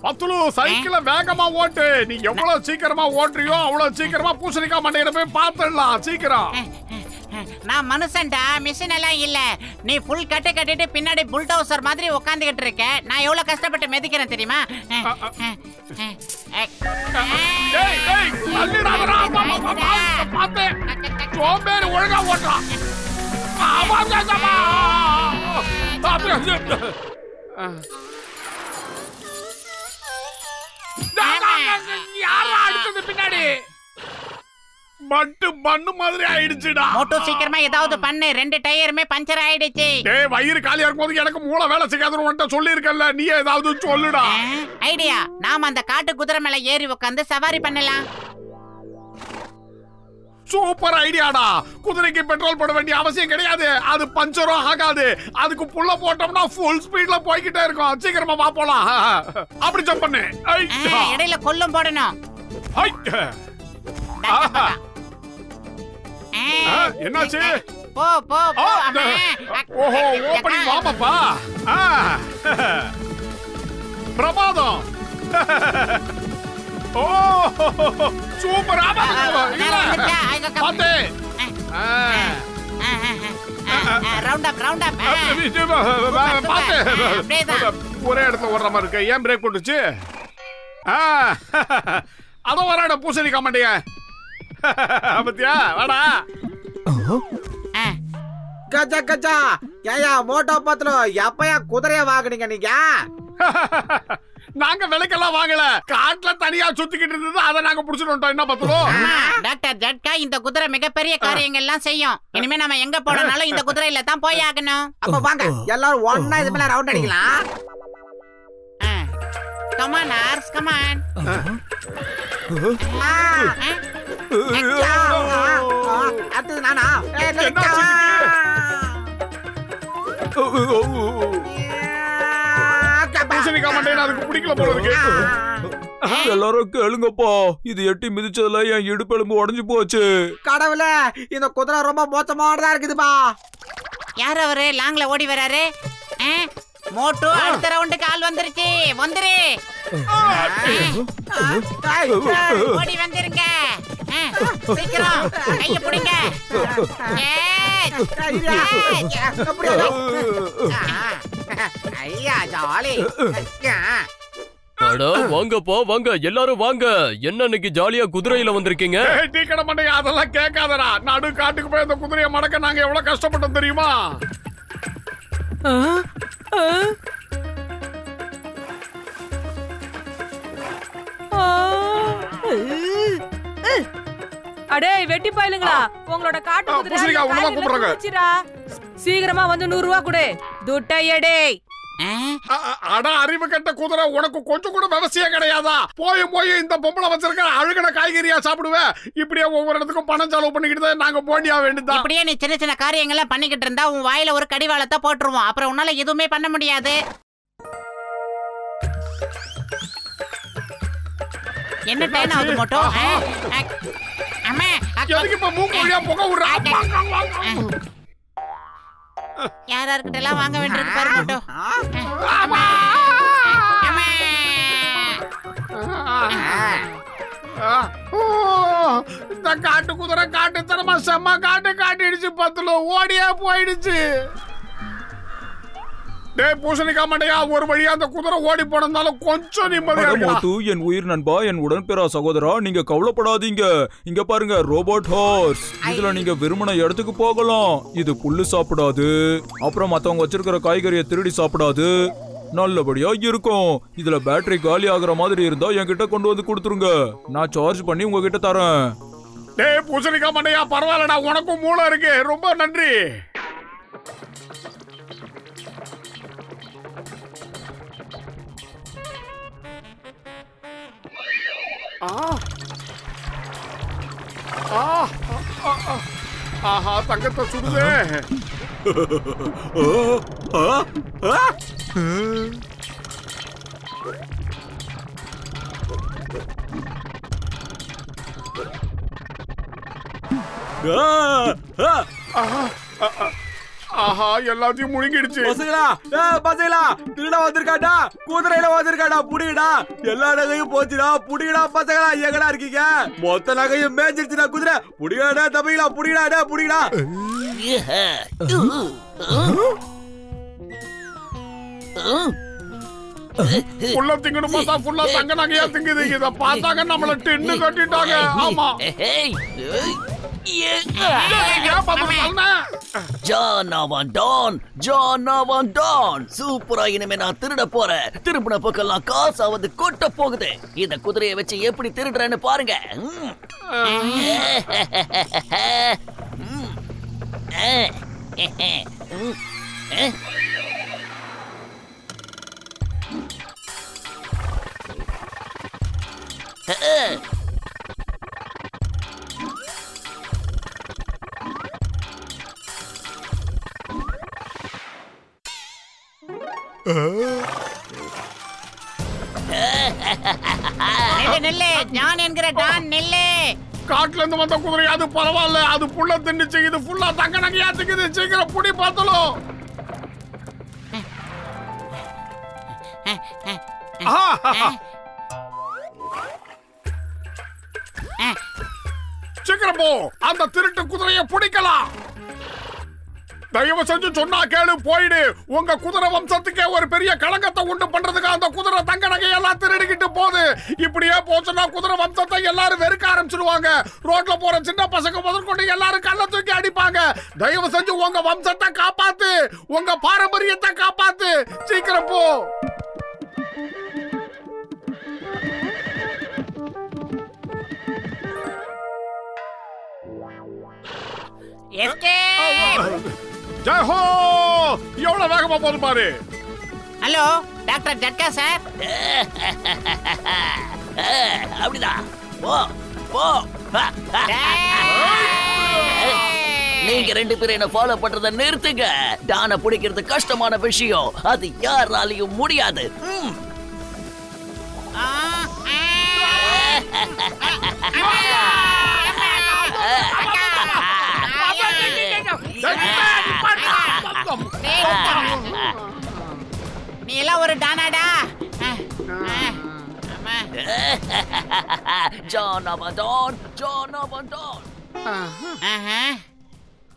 பத்துலு சைக்கிள வேகமா ஓட்டு. நீ எவ்வளவு சீக்கிரமா ஓட்டுறியோ அவ்வளவு சீக்கிரமா பூசணிக்காய் மண்டையில போய் பாத்துடலாம். சீக்கிரம். நான் மனுஷன்டா, மிஷின் எல்லாம் இல்ல. நீ ஃபுல் கட்டு கட்டிட்டு பின்னாடி புல்டோசர் மாதிரி உட்காந்துக்கிட்டு இருக்க. நான் எவ்வளவு கஷ்டப்பட்டு மிதிக்கிறேன் தெரியுமா? ஒழுங்கா ஓட்டுறான். யாரா அடிச்சது பின்னாடி? மண்ணு மாதிரி ஆயிடுச்சுடா. மோட்டோ சீக்கிரமா ஏதாவது பண்ணு. 2 டயருமே பஞ்சர் ஆயிடுச்சு. டேய் வயிறு காலியா இருக்கும்போது எனக்கு மூளை வேலை செய்யாதுன்னு உன்கிட்ட சொல்லியிருக்கேன்ல, நீ ஏதாவது சொல்லுடா. ஐடியா, நாம அந்த காட்டு குதிரை மேல ஏறி உட்காந்து சவாரி பண்ணலாம். சூப்பர் ஐடியாடா. குதிரைக்கு பெட்ரோல் போட வேண்டிய அவசியம் கிடையாது. அது பஞ்சரும் ஆகாது. அதுக்கு புள்ள போட்டோம்னா ஃபுல் ஸ்பீட்ல போய்கிட்டே இருக்கும். சீக்கிரமா வா போலாம். அப்படி ஜம்ப் பண்ணு. இடையில கொல்லும் போடணும். என்னாச்சு? போ போ போ. ஓஹோ, ஓபனிங் வாமப்பா. பிரமாதம். ஓ சூப்பர். ஒரே இடத்துல ஓடுற மாதிரி இருக்கு. ஏன் பிரேக் போட்டுச்சு? அதோ வராட பூசணிக்காய் மண்டைய. பத்தியா வாடா. கஜா கஜா. ஏயா மோட்டோ பத்லு, எப்பயா குதிரைய வாங்குனீங்க நீங்க? நாங்க விலைக்கெல்லாம் வாங்கல. காட்டுல தனியா சுத்திக்கிட்டு இருந்தது, அதை நாங்க புடிச்சிட்டு வந்துட்டோம். என்ன பத்லு? டாக்டர் ஜட்கா, இந்த குதிரை மிகப்பெரிய காரியங்கள் எல்லாம் செய்யும். இனிமே நம்ம எங்க போனாலும் இந்த குதிரையில தான் போய் ஆகணும். அப்ப வாங்க எல்லாரும் ஒண்ணா இது மேல ரவுண்ட் அடிக்கலாம். Come on, Ars, come on. அது நானா? பூசணிக்காய் மண்டையை அதுக்கு பிடிக்கல போல இருக்கு. எல்லாரும் கேளுங்கப்பா, இது எட்டி மிதிச்சதுல என் இடுப்பெலும்பு உடைஞ்சு போச்சு. கடவுளே, இந்த குதிரை ரொம்ப மோசமானதா இருக்குதுப்பா. யார் அவரு லாங்ல ஓடி வராரு? மோட்டோ, அடுத்த ரவுண்டுக்கு ஆள் வந்துருச்சு. வந்துரு. ஓடி வந்துருங்க. சீக்கிரம் கைய பிடிங்க. ஐயா ஜாலி. அட வாங்கப்பா வாங்க, எல்லாரும் வாங்க. என்ன இன்னைக்கு ஜாலியா குதிரையில வந்திருக்கீங்க? டீ கடை மண்டையா, அதெல்லாம் கேட்காதடா. நடு காட்டுக்கு போய் அந்த குதிரையை மடக்க நாங்க எவ்வளவு கஷ்டப்பட்டோம் தெரியுமா? அடே வெட்டி பாயிலுங்களா, உங்களோட காட்டு குதிரை சீக்கிரமா வந்து 100 ரூபாய் கொடு. துட்டையடே. அட அறிவு கட்ட குதிரை, உனக்கு கொஞ்சம் கூட விவசாயம் கிடையாதா? போய் போய் இந்த பொம்பளை வச்சிருக்க அழுகின காய்கறியா சாப்பிடுவேன். இப்படியே ஒவ்வொரு இடத்துக்கும் பணம் செலவு பண்ணிக்கிட்டு நாங்க போண்டியா வேண்டியதா. இப்படியே நீ சின்ன சின்ன காரியங்கள்லாம் பண்ணிக்கிட்டு இருந்தா உன் வாயில ஒரு கடிவாளத்தை போட்டுருவோம். அப்புறம் உன்னால எதுவுமே பண்ண முடியாது. என்ன டைம் ஆகுது மோட்டோ? அம்மா எதுக்கு இப்ப மூக்கு வழியா புகை விடுறா? யாரார்கிட்ட எல்லாம் வாங்க வேண்டியிருக்கு பாரு மோட்டோ. இந்த காட்டு குதிரை காட்டுத்தனமா செம்ம காட்டிடுச்சு. பத்துல ஓடியா போயிடுச்சு. டேய் பூசணிக்காய் மண்டையா, ஒரு வழியா அந்த குதிரை ஓடி போனதாலும் கொஞ்சம் நிம்மதியா இருக்கு. என் உயிர் நண்பா, என் உடன்பிறா சகோதரா, நீங்க கவலைப்படாதீங்க. இங்க பாருங்க, ரோபோட் ஹார்ஸ். இதுல நீங்க விரும்பின இடத்துக்கு போகலாம். இது புல்லு சாப்பிடாது, அப்புறம் மத்தவங்க வச்சிருக்கிற காய்கறியை திருடி சாப்பிடாது. நல்லபடியா இருக்கும். இதுல பேட்டரி காலி ஆகுற மாதிரி இருந்தா என்கிட்ட கொண்டு வந்து கொடுத்துருங்க. நான் சார்ஜ் பண்ணி உங்ககிட்ட தரேன். டேய் பூசணிக்காய் மண்டையா, பரவாயில்லடா, உனக்கும் மூளை இருக்கு. ரொம்ப நன்றி. ஆஹா, தங்கத்தை சுடுதே. ஆஹா எல்லாத்தையும் முழுங்கிடுச்சு. பசங்களா திருட வந்திருக்காடா, குதிரையில வந்திருக்காடா, புடிங்கடா. எல்லா நகையும் போச்சுடா, புடிங்கடா பசங்களா. எங்கடா இருக்கீங்க? மொத்த நகையும் மேய்ஞ்சிருச்சுடா குதிரை. புடிங்கடா தம்பிங்களா, புடிங்கடா, புடிங்கடா. ஃபுல்லா திங்கணும் பார்த்தா ஃபுல்லா தங்க நகையா திங்குது. இத பார்த்தாங்க நம்மள டின்னு கட்டிட்டாங்க. ஆமா சூப்பரா. இனிமே நான் திருட போறேன். திருப்பின பக்கம்லாம் காசாவது கொட்ட போகுது. இந்த குதிரையை வச்சு எப்படி திருடுறேன்னு பாருங்க. நெல்லு ஜான் என்கிற டான் நெல்லு. காட்டுல இருந்து வந்த குதிரை அது பரவாயில்ல, அது புள்ள தின்னுச்சு. இது ஃபுல்லா தங்க நகையா திங்குது. சீக்கிரம் புடி பார்த்தலும். சீக்கிரம் போ, அந்த திருட்டு குதிரையை பிடிக்கலாம். தயவு செஞ்சு சொன்னா கேளு, போயிடு. உங்க குதிரை வம்சத்துக்கே ஒரு பெரிய களங்கத்தை உண்டு பண்றதுக்கு அந்த குதிரை தங்க நகையெல்லாம் திருடிக்கிட்டு போகுது. இப்படியே போச்சுன்னா குதிரை வம்சத்தை எல்லாரும் வெறுக்க ஆரம்பிச்சிடுவாங்க. ரோட்ல போற சின்ன பசங்க முதற்கொண்டு எல்லாரும் கல்ல தூக்கி அடிப்பாங்க. தயவு செஞ்சு உங்க வம்சத்தை காப்பாத்து, உங்க பாரம்பரியத்தை காப்பாத்து. சீக்கிரம் போ. ஜெய் ஹோ! எவ்வளவு வேகமா போது பாரு. ஹலோ டாக்டர் ஜட்கா சார். அப்படிதான் போ போ. நீங்க ரெண்டு பேரும் என்ன ஃபாலோ பண்றத நிறுத்துங்க. டானை பிடிக்கிறது கஷ்டமான விஷயம். அது யாராலையும் முடியாது. நீ எல்லாம் ஒரு டானாடா.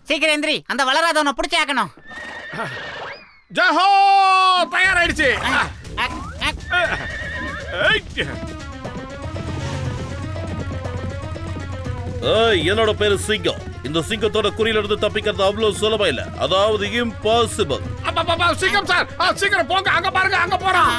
சீக்கிரம் எந்திரி, அந்த வளராதவனை பிடிச்சி ஆக்கணும். ஜஹோ தயாராயிடுச்சு. என்னோட பேரு சிங்கம். இந்த சிங்கத்தோட குறியில இருந்து தப்பிக்கிறது அவ்வளவு சுலபம் இல்ல, அதாவது இம்பாசிபிள். சிங்கம் சார், சீக்கிரம் போங்க. அங்க பாருங்க, அங்க போறான்.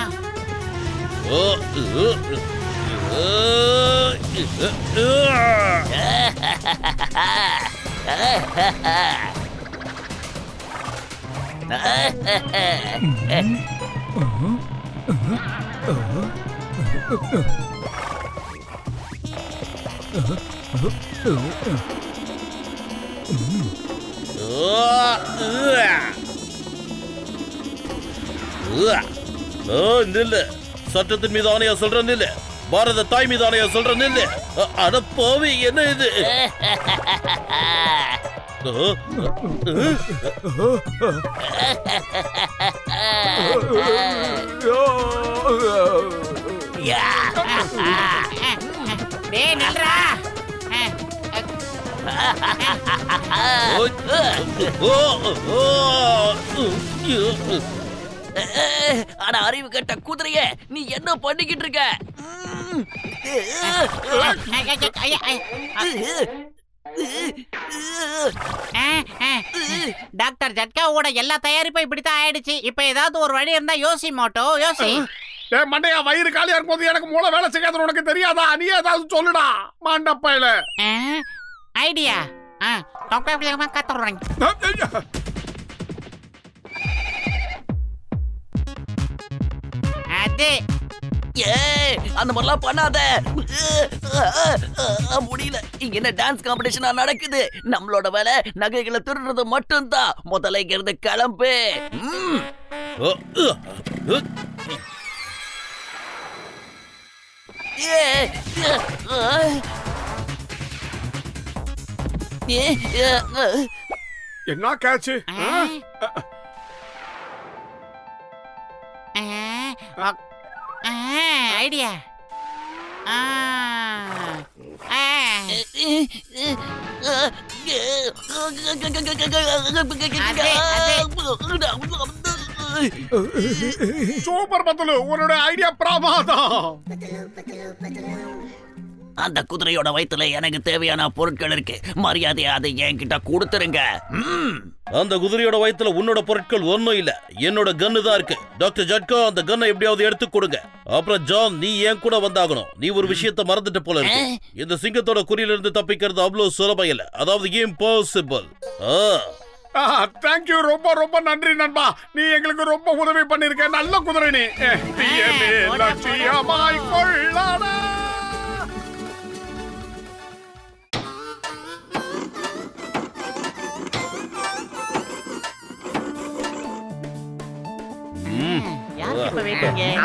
நில்லு. சட்டத்தின் மீது ஆணையா சொல்ற நில்லு. பாரத தாய் மீது ஆணையா சொல்ற நில்லு. அட போவி, என்ன இது? ஆனா அறிவு கட்ட குதிரைய, நீ என்ன பண்ணிக்கிட்டு இருக்க? டாக்டர் ஜட்காவோட எல்லா தயாரிப்பும் இப்படித்தான் ஆயிடுச்சு. இப்ப ஏதாவது ஒரு வழி இருந்தா யோசி மோட்டோ, யோசி. மண்டையா, வயிறு காலியா இருக்கும்போது எனக்கு மூளை வேலை செய்யாத உனக்கு தெரியாதா? நீ ஏதாவது சொல்லுடா மாண்டப்பையில. ஐடியா கத்துறேன். அது அந்த மாதிரிலாம் பண்ணாத. முடியல. இங்க என்ன டான்ஸ் காம்படிஷனா நடக்குது? நம்மளோட வேலை நகைகளை திருடுறது மட்டும்தான். முதல்ல இங்க இருந்து கிளம்பு. என்ன கேட்ச்? ஐடியா. சூப்பர் பத்தலு, உன்னோட ஐடியா பிரமாதம். அந்த குதிரையோட வயித்துல எனக்கு தேவையான பொருட்கள் இருக்கு. மரியாதையா அதை என்கிட்ட கொடுத்துருங்க. அந்த குதிரையோட வயித்துல உன்னோட பொருட்கள் ஒன்னும் இல்ல, என்னோட கன்னு தான் இருக்கு. டாக்டர் ஜட்கா, அந்த கன்னை எப்படியாவது எடுத்து கொடுங்க. அப்புறம் ஜான், நீ என் கூட வந்தாகணும். நீ ஒரு விஷயத்த மறந்துட்டு போல இருக்கு. இந்த சிங்கத்தோட குறியில இருந்து தப்பிக்கிறது அவ்வளவு சுலபம் இல்ல, அதாவது இம்பாசிபிள். தேங்க்யூ, ரொம்ப ரொம்ப நன்றி நண்பா. நீ எங்களுக்கு ரொம்ப உதவி பண்ணிருக்க. நல்ல குதிரை நீ. லட்சியமாய் கொள்ளடா.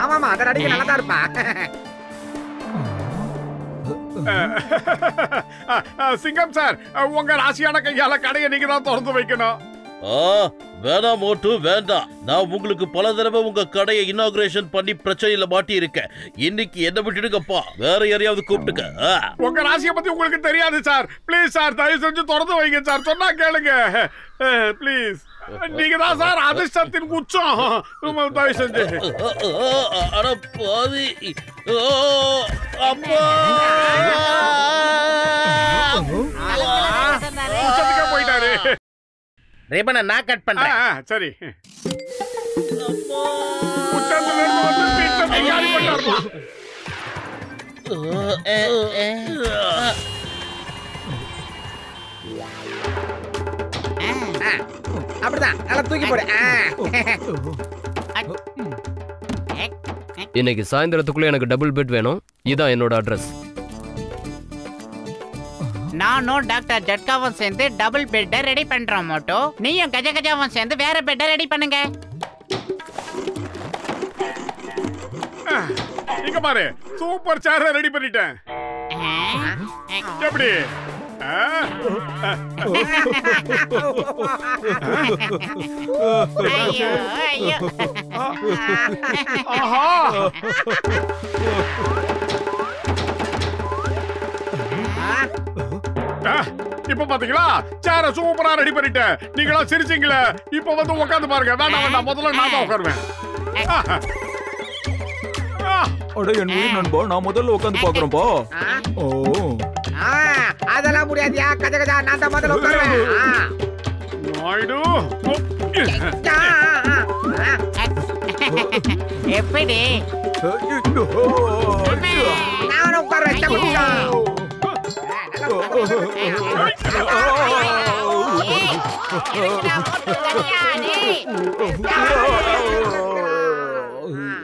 ஆமாமா, அத நடிக்க நல்லா இருப்பா. சிங்கம் சார், உங்க ராசியான கையால கடையை நீங்க தான் திறந்து வைக்கணும். வேணாம் மோட்டு, வேண்டாம். நான் உங்களுக்கு பல தடவை உங்க கடையை இனாகுரேஷன் பண்ணி பிரச்சனையில மாட்டி இருக்கேன். இன்னைக்கு என்ன விட்டுடுங்கப்பா, வேற யாரையாவது கூப்பிட்டுக்க. உங்க ராசியை பத்தி உங்களுக்கு தெரியாது சார். ப்ளீஸ் சார், தயவு செஞ்சு திறந்து வைங்க சார். சொன்னா கேளுங்க ப்ளீஸ். நீங்க தான் சார் அதிர்ஷ்டத்தின் உச்சம். தயவு செஞ்சு. அட பாவி, அப்பா உச்சத்துக்கே போயிட்டாரு. ரிபனை நான் கட் பண்றேன். சரி. உச்சத்துல இருந்து வந்து பீட்சா தயாரி பண்ணாருமா. அப்படிதான், நல்லா தூக்கி போடு. இன்னைக்கு சாயந்தரத்துக்குள்ள எனக்கு டபுள் பெட் வேணும். இதான் என்னோட அட்ரஸ். நானும் டாக்டர் ஜட்காவும் சேர்ந்து டபுள் பெட்டை ரெடி பண்றோம் மோட்டோ. நீயும் கஜகஜாவும் சேர்ந்து வேற பெட்டை ரெடி பண்ணுங்க. இங்க பாரு, சூப்பர் சேர் ரெடி பண்ணிட்டேன். எப்படி? ஐயோ ஐயோ. ஆஹா, இப்ப பாத்தீங்களா, சேர சூப்பரா ரெடி பண்ணிட்டேன். நீங்களா சிரிச்சீங்களே, இப்ப வந்து உட்காந்து பாருங்க. வேண்டாம் வேண்டாம், முதல்ல நான் தான் உட்காருவேன். அட என் உயிர் நண்பா, நான் முதல்ல உட்காந்து பாக்குறேன்பா. ஓ, அதெல்லாம் முடியாதியா கஜகஜா, நான் தான் முதல்ல உட்காருவேன். நாயுடு, எப்படி? நானும் உட்காருவேன்.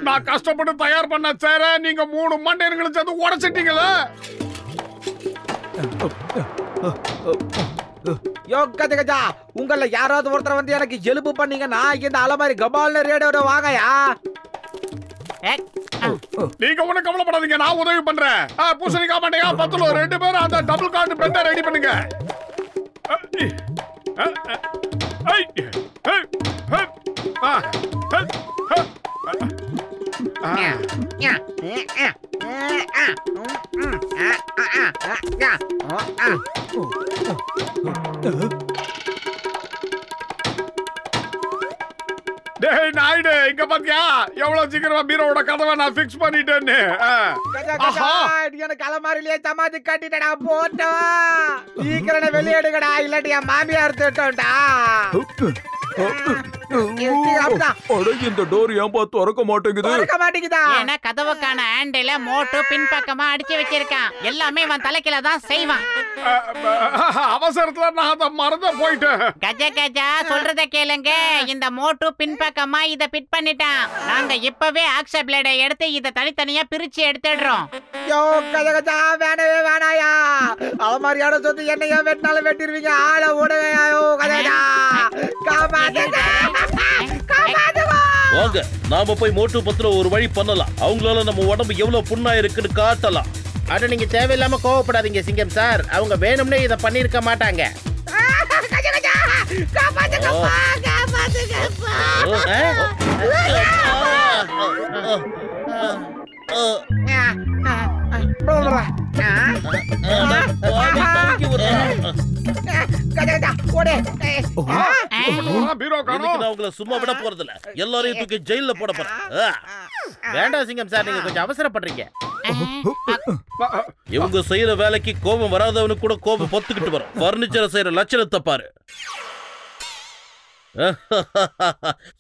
நான் கஷ்டப்பட்டு தயார் பண்ண சேர நீங்க 3 மண்டையர்களும் சேர்ந்து உடைச்சிட்டீங்களே. யோ கஜகஜா, உங்கள யாராவது ஒருத்தர் வந்து எனக்கு எலும்பு பண்ணீங்கன்னா இந்த அலமாரி கபால்னு ரேடியோட வாங்கயா. நீங்க ஒண்ணு கவலைப்படாதீங்க, நான் உதவி பண்றேன். பூசணிக்காய் மண்டையா பத்தலோ 2 பேரும் அந்த டபுள் கார்டு பெட்டை ரெடி பண்ணுங்க. டேய் நாயுடு, இங்க பாத்தியா எவ்வளவு சீக்கிரமா பீரோட கதவை நான் ஃபிக்ஸ் பண்ணிட்டேன்னு. எனக்கு அலமாரிலேயே சமாதி கட்டிட்டடா. போட்டா சீக்கிரம் வெளியேடுங்கடா, இல்லாட்டி என் மாமியார் திட்டோம்டா. இந்த டோர் ஏன்பா திறக்க மாட்டேங்குது? ஏன்னா கதவுக்கான ஹேண்டில மோட்டு பின்பக்கமா அடிச்சு வச்சிருக்கான். எல்லாமே இவன் தலைக்கில தான் செய்வான். அவசரத்துல நான் அதை மறந்து போயிட்டேன். கஜ கஜா சொல்றத கேளுங்க. இந்த மோட்டு பின்பக்கமா இத பிட் பண்ணிட்டான். நாங்க இப்பவே ஆக்ஸ பிளேடை எடுத்து இத தனித்தனியா பிரிச்சு எடுத்துடுறோம். யோ கஜகஜா, வேணவே வேணாயா. அலமாரியோட சொத்து என்னையா வெட்டினாலும் வெட்டிருவீங்க. ஆள ஓடுவையா. யோ கஜகஜா, காப்பாத்துங்க. வாங்க, நாம போய் மோட்டு பத்திர ஒரு வழி பண்ணலாம். அவங்களால நம்ம உடம்பு எவ்வளவு புண்ணா இருக்குன்னு காட்டலாம். அட நீங்க தேவையில்லாம கோவப்படாதீங்க சிங்கம் சார். அவங்க வேணும்னே இத பண்ணிருக்க மாட்டாங்க. காப்பாத்துங்கப்பா காப்பாத்துங்கப்பா சும்மா விட போறதில்ல, எல்லாரையும் தூக்கி ஜெயில போட போறேன். வேண்டாம் சிங்கம் சார், நீங்க கொஞ்சம் அவசரப்படுறீங்க. இவங்க செய்யற வேலைக்கு கோபம் வராதவனுக்கு கூட கோபம் பொத்துக்கிட்டு வரும். பர்னிச்சரை செய்யற லட்சணத்தை பாரு.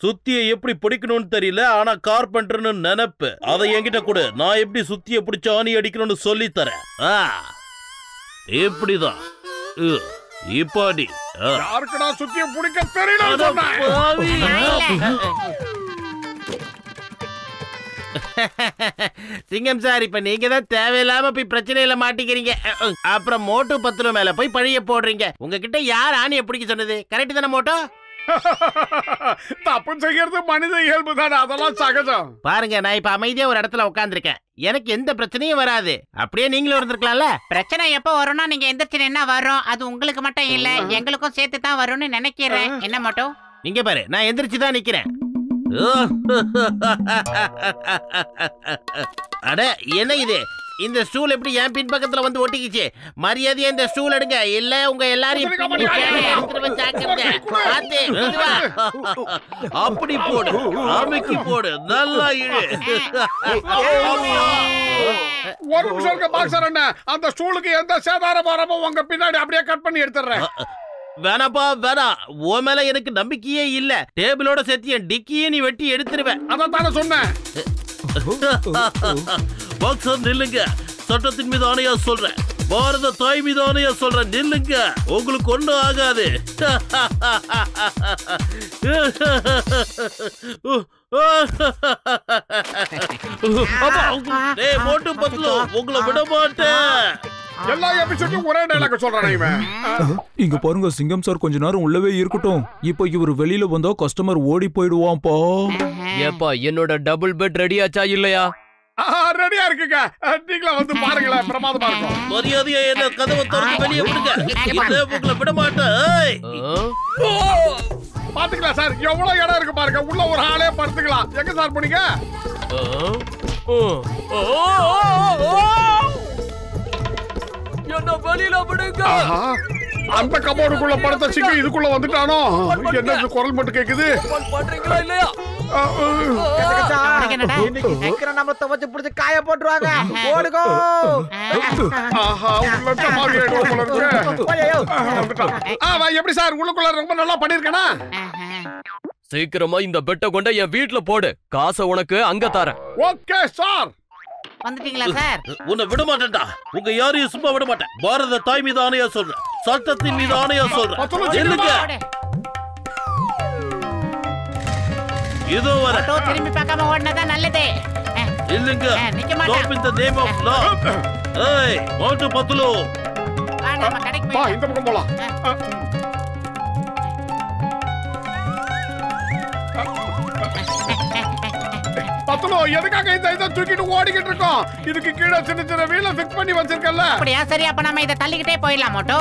சுத்திய எப்படி பிடிக்கணும்னு தெரியல, ஆனா கார்பெண்டர்னு நினைப்பு. அதை என்கிட்ட கொடு, நான் எப்படி சுத்திய பிடிச்ச ஆணி அடிக்கணும்னு சொல்லி தரேன். இப்படிதான் இப்பாடி யாருக்குடா சுத்திய பிடிக்க தெரியல. சிங்கம் சார், இப்ப நீங்க தான் தேவையில்லாம போய் பிரச்சனையில மாட்டிக்கிறீங்க. அப்புறம் மோட்டு பத்து மேல போய் பழிய போடுறீங்க. உங்ககிட்ட யார் ஆணியை பிடிக்க சொன்னது? கரெக்ட் தானே மோட்டோ? தப்பு செய்யறது மனித இயல்பு தானே, அதெல்லாம் சகஜம். பாருங்க, நான் இப்ப அமைதியா ஒரு இடத்துல உட்கார்ந்திருக்கேன். எனக்கு எந்த பிரச்சனையும் வராது. அப்படியே நீங்களும் இருந்திருக்கலாம்ல. பிரச்சனை எப்ப வரும்னா நீங்க எந்திரிச்சு என்ன வரும், அது உங்களுக்கு மட்டும் இல்ல எங்களுக்கும் சேர்த்து தான் வரும்னு நினைக்கிறேன். என்ன மட்டும் நீங்க பாரு, நான் எந்திரிச்சு தான் நிக்கிறேன். அட என்ன இது? இந்த ஸ்டூல் எப்படி என் பின் பக்கத்துல வந்து ஒட்டிக்கிச்சு? மரியாதையா இந்த ஸ்டூல் எடுங்க, இல்ல உங்க எல்லாரையும் அப்படி போடு, அமைக்கி போடு, நல்லா இழு. ஒரு நிமிஷம் இருக்க பாக்ஸர் அண்ணா, அந்த ஸ்டூலுக்கு எந்த சேதாரம் வராம உங்க பின்னாடி அப்படியே கட் பண்ணி எடுத்துறேன். வேணாப்பா வேணா, உன் மேல எனக்கு நம்பிக்கையே இல்ல. டேபிளோட சேர்த்து என் டிக்கியே நீ வெட்டி எடுத்துருவேன். அதான் தானே சொன்னேன். பாக்ஸர் நில்லுங்க, சட்டத்தின் மீது ஆணையா சொல்றேன், பாரத தாய் மீது ஆணையா சொல்றேன், நில்லுங்க, உங்களுக்கு ஒண்ணும் ஆகாது. மோட்டு பத்லு, உங்களை விட மாட்டேன். எல்லா எபிசோடும் ஒரே டயலாக் சொல்றானே இவன். இங்க பாருங்க சிங்கம் சார், கொஞ்ச நேரம் உள்ளவே இருக்கட்டும். இப்போ இவர் வெளியில வந்தா கஸ்டமர் ஓடி போயிடுவான்ப்பா. ஏப்பா, என்னோட டபுள் பெட் ரெடி ஆச்சா இல்லையா? ரெடியா இருக்குங்க, நீங்களா வந்து பாருங்களேன், பிரமாதமா இருக்கும். மரியாதையா என்ன கதவை திறந்து வெளியே விடுங்க, இல்ல உங்களை விட மாட்டேன். பாத்துக்கலாம் சார், எவ்வளவு இடம் இருக்கு பாருங்க, உள்ள ஒரு ஆளே படுத்துக்கலாம். எங்க சார் போனீங்க? என்ன வெளியில விடுங்க. அந்த கபோர்டுக்குள்ள படுத்த சிங்க இதுக்குள்ள வந்துட்டானோ? என்ன குரல் மட்டும் கேக்குது? பண்றீங்களா இல்லையா? இன்னைக்கு சீக்கிரம் நம்ம துவச்சு பிடிச்சு காய போட்டுருவாங்க. ஓடுகோ. எப்படி சார் உள்ளுக்குள்ள ரொம்ப நல்லா பண்ணிருக்கனா? சீக்கிரமா இந்த பெட்டை கொண்ட என் வீட்டுல போடு, காசை உனக்கு அங்க தரேன். Okay sir. வந்துட்டீங்களா சார்? உன்னை விட மாட்டேன்டா, உங்க யாரையும் சும்மா விட மாட்டேன். பாரத தாய் மீது ஆணையா சொல்றேன், சட்டத்தின் மீது ஆணையா சொல்றேன். இதோ வர. திரும்பி பார்க்காம ஓடுனதான் நல்லது. இல்லங்க, stop in the name of law. ஏய், மோட்டு பத்லு, வா நம்ம கடைக்கு போய் இந்த பக்கம் போலாம். பத்லு, எதுக்காக இந்த இத தூக்கிட்டு ஓடிக்கிட்டு இருக்கோம்? இதுக்கு கீழே சின்ன சின்ன வீல ஃபிக்ஸ் பண்ணி வச்சிருக்கல்ல. அப்படியே சரி, அப்ப நாம இத தள்ளிக்கிட்டே போயிடலாம் மோட்டோ.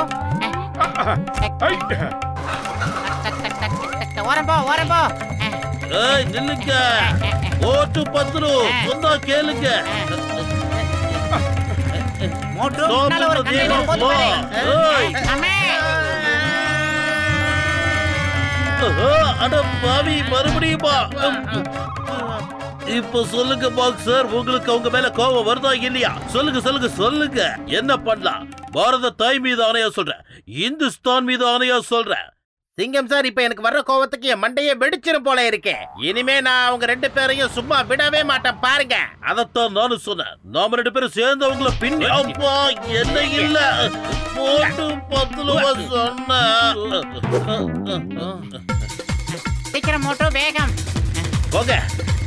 ஓரம் போ. ஏய் நில்லுங்க, ஓட்டு பத்லு, சொன்னா கேளுங்க. மோட்டோ முன்னால ஒரு கண்ணை போடு பாரு. அம்மே, அட பாவி, மறுபடியும் பா. இப்ப சொல்லுங்க பாக்ஸர், உங்களுக்கு அவங்க மேல கோபம் வருதா இல்லையா? சொல்லுங்க. என்ன பண்ணலாம்? பாரத தாய் மீது ஆணையா சொல்றேன், இந்துஸ்தான் மீது ஆணையா சொல்றேன். சிங்கம் சார், இப்ப எனக்கு வர்ற கோவத்துக்கு என் மண்டையே வெடிச்சிரும் போல இருக்கு. இனிமே நான் அவங்க ரெண்டு பேரையும் சும்மா விடவே மாட்டேன் பாருங்க. அதத்தான் நானும் சொன்னேன், நாம ரெண்டு பேரும் சேர்ந்து அவங்கள பின்னி. அப்பா என்ன இல்ல, போட்டு பத்லுவ சொன்ன. சீக்கிரம் மோட்டோ, வேகம்.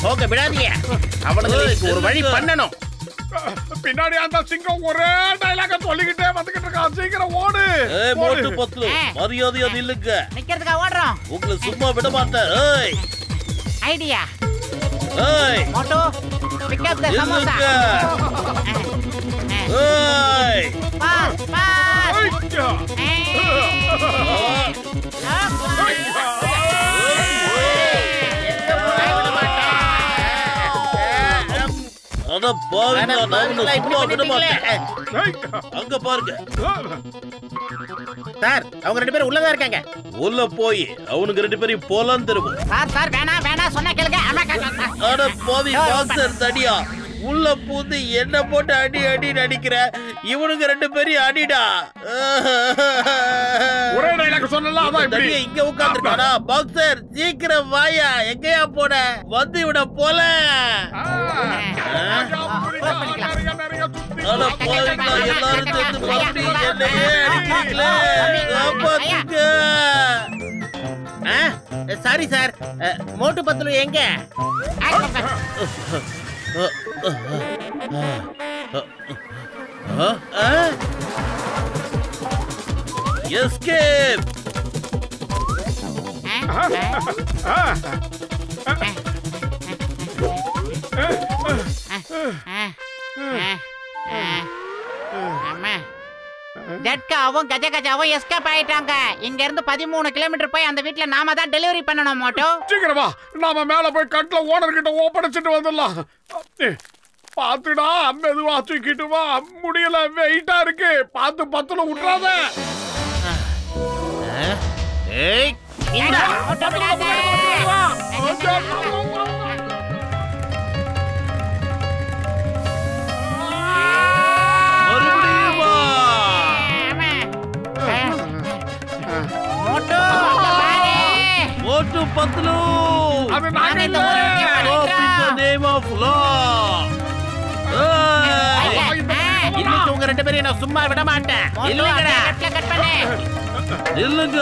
போக விடாதீங்க, அவனுக்கு ஒரு வழி பண்ணணும். பின்னாடி அந்த சிங்கம் ஒரே டயலாக சொல்லிக்கிட்டே வந்துகிட்டு இருக்கான். சீக்கிரம் ஓடு. ஏய் மோட்டு பத்லு, மரியாதையா நில்லுங்க. நிக்கிறதுக்கா ஓடுறோம்? உங்களை சும்மா விட மாட்டேன். ஏய் ஐடியா. ஏய் மோட்டோ, pick up the samosa. ஏய் பாஸ். அத பாருங்க, நான் உன்னை சும்மா விட மாட்டேன். அங்க பாருங்க சார், அவங்க 2 பேரும் உள்ளதா இருக்காங்க. உள்ள போய் அவனுக்கு 2 பேரையும் போலாம் தருவோம். சார் வேணா சொன்னா கேளுங்க. அட பாவி பாக்ஸர் தடியா, உள்ள பூந்து என்ன போட்டு அடி நடிக்கிற. இவனுக்கு 2 பேரையும் அடிடா. ஒரே டைலாக் சொன்னல, அதான் இப்படி இங்க உட்கார்ந்திருக்கானா? பாக்ஸர் சீக்கிரம் வாயா, எங்கயா போன? வந்து இவன போல. அட பாவிங்களா, எல்லாரும் சேர்ந்து மறுபடியும் என்னையே அடிக்கிறீங்களே. காப்பாத்துங்க. சாரி சார், மோட்டு பத்லு எங்க? எஸ்கேப். ஜட்காவும் கஜகஜாவும் எஸ்கேப் ஆயிட்டாங்க. இங்க இருந்து 13 கிலோமீட்டர் போய் அந்த வீட்ல நாம தான் டெலிவரி பண்ணணும். மோட்டோ சீக்கிரமா நாம மேல போய் கட்ல ஓனர் கிட்ட ஒப்படைச்சிட்டு வந்துடலாம். பாத்துடா, மெதுவா தூக்கிட்டு வா. முடியல, வெயிட்டா இருக்கு. பார்த்து பத்துல விட்டுறாத. மோட்டு பத்லு, அது நாங்க இல்ல. நேம் ஆஃப் லா. இன்னைக்கு உங்க 2 பேரையும் நான் சும்மா விட மாட்டேன். இல்லங்கடா, கட் பண்ணு. இல்லங்க.